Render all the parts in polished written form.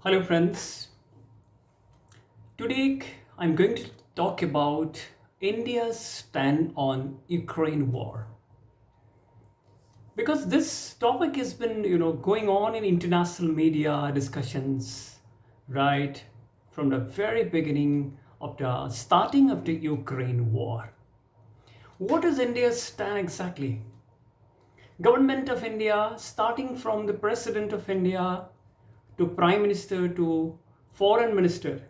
Hello, friends. Today I'm going to talk about India's stand on Ukraine war because this topic has been, going on in international media discussions, right, from the very beginning of the starting of the Ukraine war. What is India's stand exactly? Government of India, starting from the President of India to Prime Minister to Foreign Minister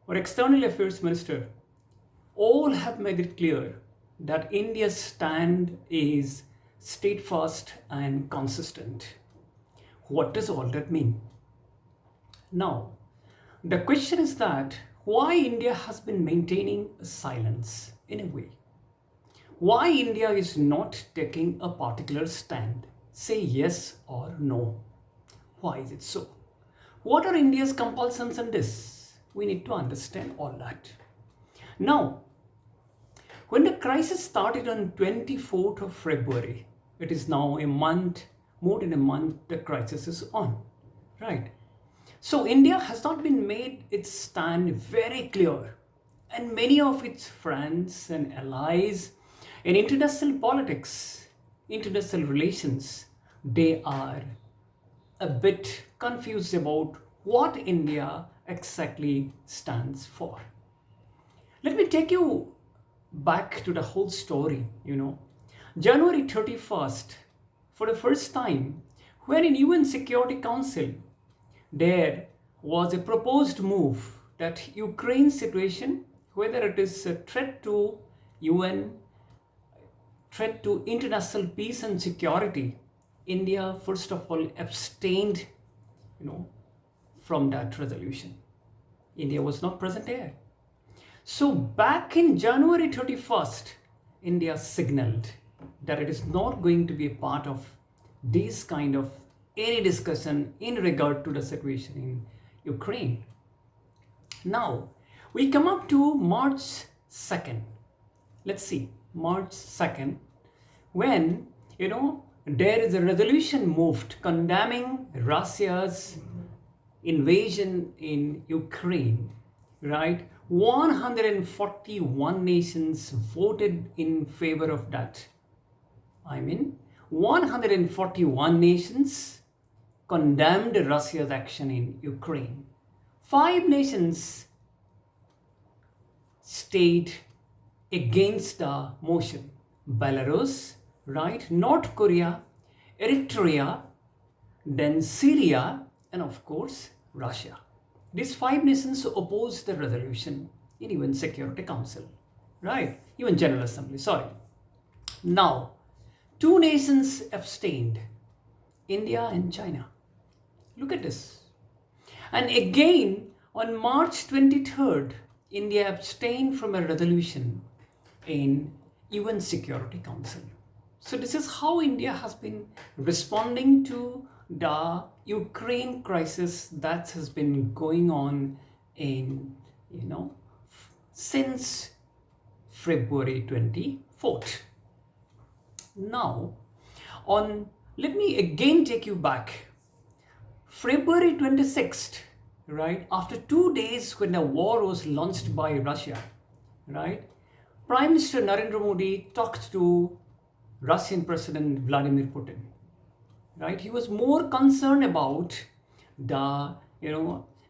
or External Affairs Minister, all have made it clear that India's stand is steadfast and consistent. What does all that mean? Now, the question is that why India has been maintaining silence in a way. Why India is not taking a particular stand, say yes or no. Why is it so? What are India's compulsions in this? We need to understand all that. Now, when the crisis started on 24th of February, it is now a month, more than a month the crisis is on, right? So India has not been made its stand very clear, and many of its friends and allies in international politics, international relations, they are a bit confused about what India exactly stands for. Let me take you back to the whole story. January 31st, for the first time, when in UN Security Council, there was a proposed move that Ukraine situation, whether it is a threat to UN, threat to international peace and security, India first of all abstained, you know, from that resolution. India was not present there. So back in January 31st, India signaled that it is not going to be a part of this kind of any discussion in regard to the situation in Ukraine. Now, we come up to March 2nd. Let's see, March 2nd, when, there is a resolution moved condemning Russia's invasion in Ukraine, right? 141 nations voted in favor of that. 141 nations condemned Russia's action in Ukraine. 5 nations stayed against the motion. Belarus, right? North Korea, Eritrea, then Syria, and of course, Russia. These 5 nations opposed the resolution in UN Security Council, right? UN General Assembly, sorry. Now, 2 nations abstained, India and China. Look at this. And again, on March 23rd, India abstained from a resolution in UN Security Council. So this is how India has been responding to the Ukraine crisis that has been going on in, since February 24th. Now, let me again take you back. February 26th, right, after 2 days when the war was launched by Russia, right, Prime Minister Narendra Modi talked to Russian President Vladimir Putin, right? He was more concerned about the,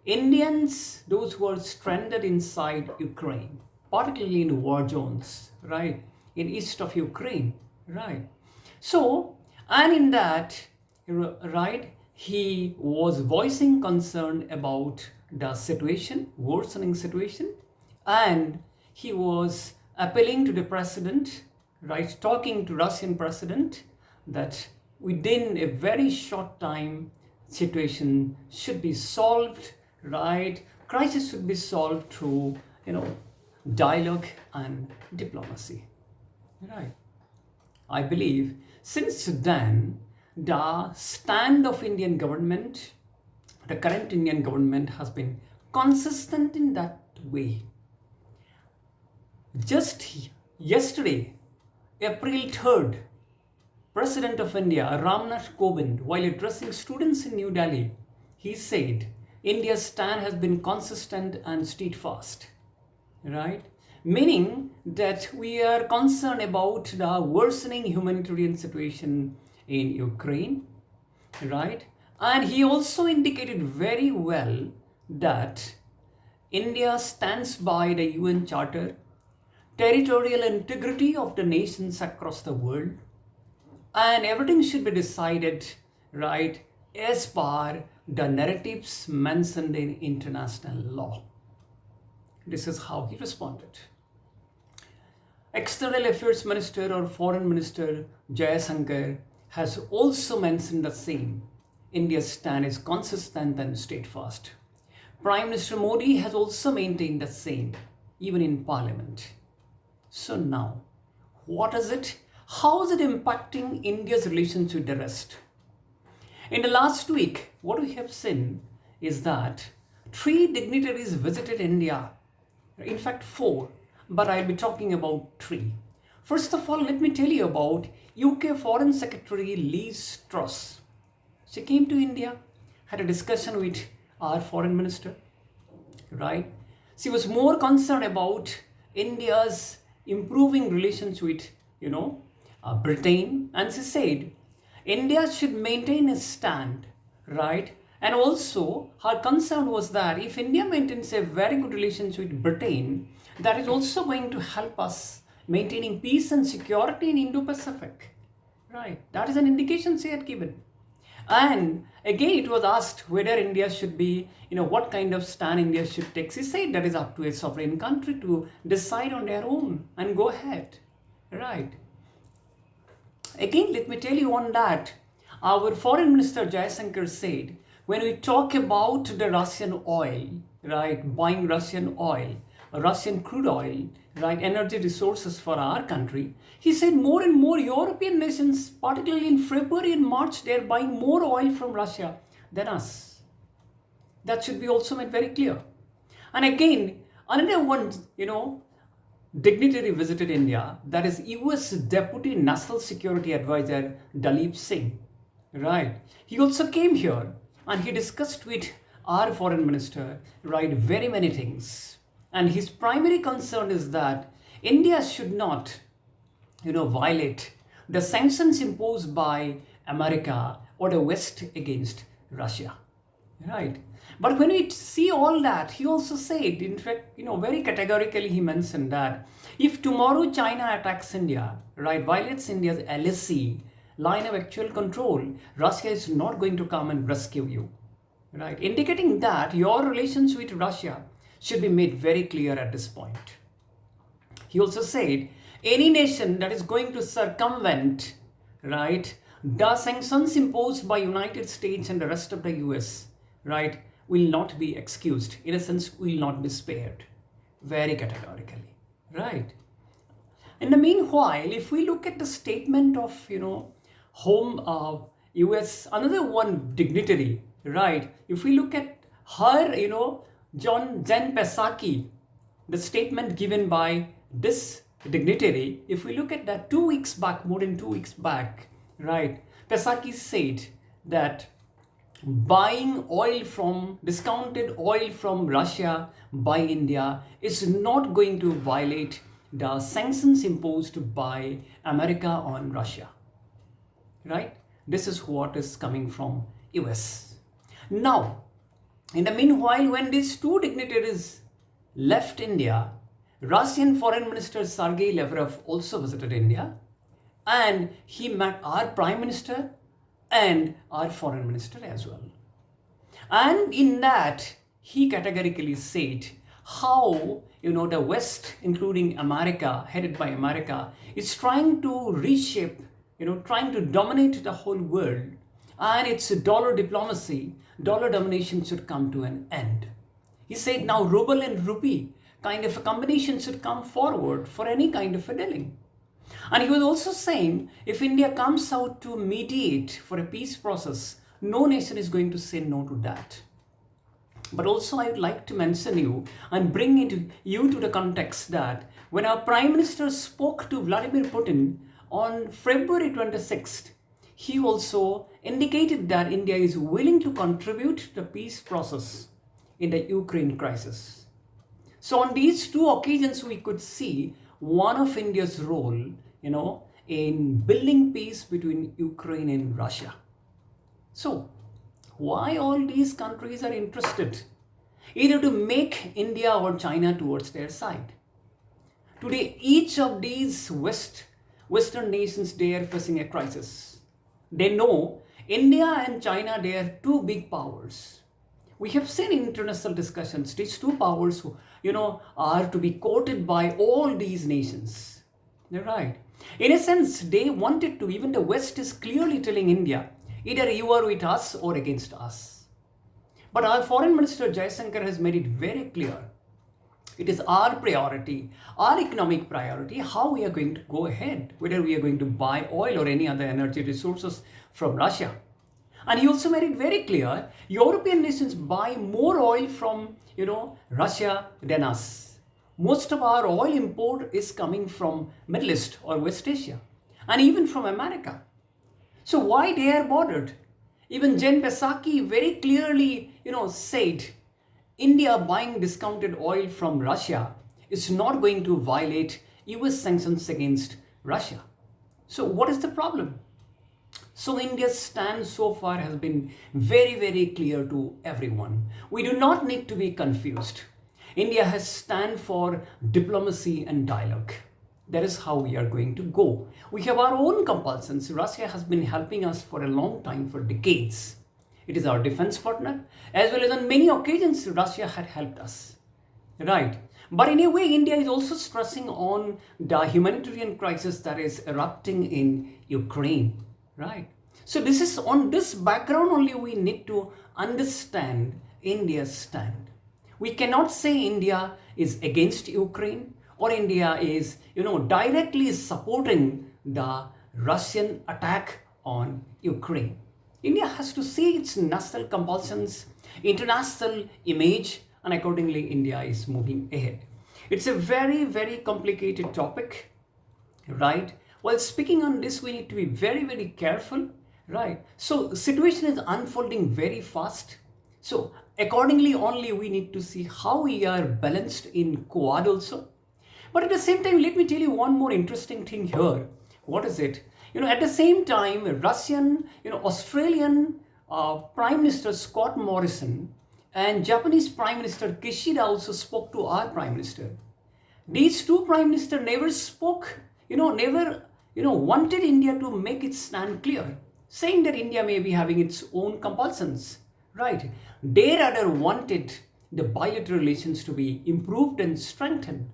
Indians, those who are stranded inside Ukraine, particularly in war zones, right, in east of Ukraine, right? So, and in that, right, he was voicing concern about the situation, worsening situation, and he was appealing to the president, right, talking to Russian president that within a very short time, situation should be solved, right? Crisis should be solved through, dialogue and diplomacy, right? I believe since then, the stand of Indian government, the current Indian government has been consistent in that way. Just yesterday, April 3rd, President of India, Ramnath Kovind, while addressing students in New Delhi, he said India's stand has been consistent and steadfast, right? Meaning that we are concerned about the worsening humanitarian situation in Ukraine, right? And he also indicated very well that India stands by the UN Charter, territorial integrity of the nations across the world, and everything should be decided, right, as per the narratives mentioned in international law. This is how he responded. External Affairs Minister or Foreign Minister Jayasankar has also mentioned the same. India's stand is consistent and steadfast. Prime Minister Modi has also maintained the same, even in Parliament. So now, what is it? How is it impacting India's relations with the rest? In the last week, what we have seen is that 3 dignitaries visited India. In fact, 4, but I'll be talking about 3. First of all, let me tell you about UK Foreign Secretary Liz Truss. She came to India, had a discussion with our foreign minister, right? She was more concerned about India's improving relations with, Britain, and she said India should maintain its stand, right? And also her concern was that if India maintains a very good relationship with Britain, that is also going to help us maintaining peace and security in Indo-Pacific, right? That is an indication she had given. And again, it was asked whether India should be, what kind of stand India should take. She said that is up to a sovereign country to decide on their own and go ahead, right? Again, let me tell you on that, our Foreign Minister Jayasankar said, when we talk about the Russian oil, right, buying Russian oil, Russian crude oil, right, energy resources for our country, he said more and more European nations, particularly in February and March, they are buying more oil from Russia than us. That should be also made very clear. And again, another one, dignitary visited India, that is US Deputy National Security Advisor Dalip Singh, right? He also came here and he discussed with our foreign minister, right, very many things. And his primary concern is that India should not, violate the sanctions imposed by America or the West against Russia, right? But when we see all that, he also said, in fact, very categorically he mentioned that if tomorrow China attacks India, right, violates India's LAC, line of actual control, Russia is not going to come and rescue you, right? Indicating that your relations with Russia should be made very clear at this point. He also said, any nation that is going to circumvent, right, the sanctions imposed by United States and the rest of the US, right, will not be excused. In a sense, will not be spared. Very categorically, right? In the meanwhile, if we look at the statement of, home US, another one dignitary, right? If we look at her, Jen Psaki, the statement given by this dignitary, if we look at that 2 weeks back, more than 2 weeks back, right, Psaki said that buying discounted oil from Russia by India is not going to violate the sanctions imposed by America on Russia, right? This is what is coming from US. Now, in the meanwhile, when these 2 dignitaries left India, Russian Foreign Minister Sergei Lavrov also visited India, and he met our Prime Minister and our Foreign Minister as well. And in that, he categorically said how, the West, including America, headed by America, is trying to reshape, trying to dominate the whole world. And it's dollar diplomacy, dollar domination should come to an end. He said now ruble and rupee kind of a combination should come forward for any kind of a dealing. And he was also saying if India comes out to mediate for a peace process, no nation is going to say no to that. But also I would like to mention you and bring you to the context that when our Prime Minister spoke to Vladimir Putin on February 26th, he also indicated that India is willing to contribute to the peace process in the Ukraine crisis. So on these two occasions, we could see one of India's role, in building peace between Ukraine and Russia. So why all these countries are interested either to make India or China towards their side? Today, each of these Western nations, they are facing a crisis. They know India and China, they are two big powers. We have seen in international discussions, these two powers, are to be quoted by all these nations. They're right. In a sense, they wanted to, even the West is clearly telling India, either you are with us or against us. But our Foreign Minister Jaishankar has made it very clear. It is our priority, our economic priority, how we are going to go ahead, whether we are going to buy oil or any other energy resources from Russia. And he also made it very clear, European nations buy more oil from, Russia than us. Most of our oil import is coming from Middle East or West Asia, and even from America. So why they are bothered? Even Jen Psaki very clearly, said, India buying discounted oil from Russia is not going to violate US sanctions against Russia. So what is the problem? So India's stand so far has been very, very clear to everyone. We do not need to be confused. India has stand for diplomacy and dialogue. That is how we are going to go. We have our own compulsions. Russia has been helping us for a long time, for decades. It is our defense partner, as well as on many occasions Russia had helped us. Right. But in a way, India is also stressing on the humanitarian crisis that is erupting in Ukraine. Right. So this is on this background only we need to understand India's stand. We cannot say India is against Ukraine or India is, directly supporting the Russian attack on Ukraine. India has to see its national compulsions, international image, and accordingly India is moving ahead. It's a very, very complicated topic, right? While speaking on this, we need to be very, very careful, right? So the situation is unfolding very fast. So accordingly only we need to see how we are balanced in Quad also. But at the same time, let me tell you one more interesting thing here. What is it? At the same time, Russian, Australian Prime Minister Scott Morrison and Japanese Prime Minister Kishida also spoke to our Prime Minister. These two Prime Ministers never spoke, never, wanted India to make its stand clear, saying that India may be having its own compulsions, right? They rather wanted the bilateral relations to be improved and strengthened.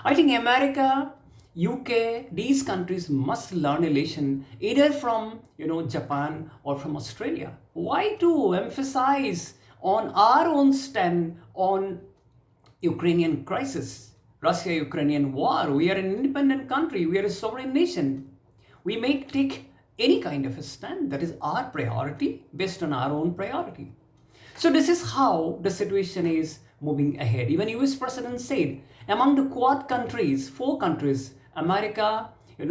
I think America, UK, these countries must learn a lesson either from, Japan or from Australia. Why to emphasize on our own stand on Ukrainian crisis, Russia-Ukrainian war? We are an independent country. We are a sovereign nation. We may take any kind of a stand. That is our priority based on our own priority. So this is how the situation is moving ahead. Even US President said, among the Quad countries, 4 countries, America,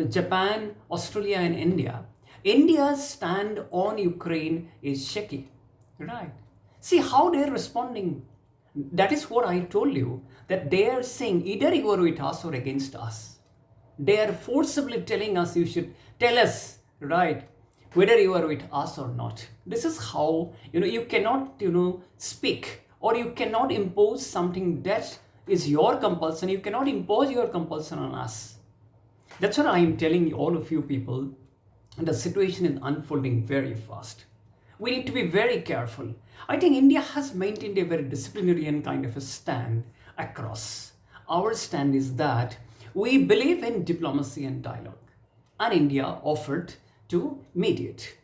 Japan, Australia and India, India's stand on Ukraine is shaky, right? See how they're responding. That is what I told you, that they are saying either you are with us or against us. They are forcibly telling us, you should tell us, right, whether you are with us or not. This is how, you cannot, speak, or you cannot impose something that is your compulsion. You cannot impose your compulsion on us. That's what I am telling all of you people. The situation is unfolding very fast. We need to be very careful. I think India has maintained a very disciplinarian kind of a stand across. Our stand is that we believe in diplomacy and dialogue, and India offered to mediate,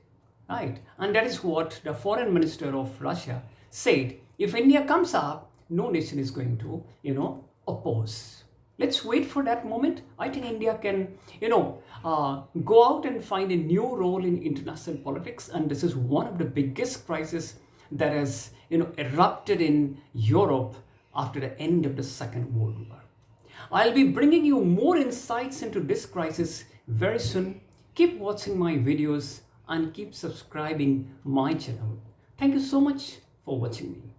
right? And that is what the foreign minister of Russia said. If India comes up, no nation is going to, oppose. Let's wait for that moment. I think India can, go out and find a new role in international politics. And this is one of the biggest crises that has, erupted in Europe after the end of the Second World War. I'll be bringing you more insights into this crisis very soon. Keep watching my videos. and keep subscribing my channel. Thank you so much for watching me.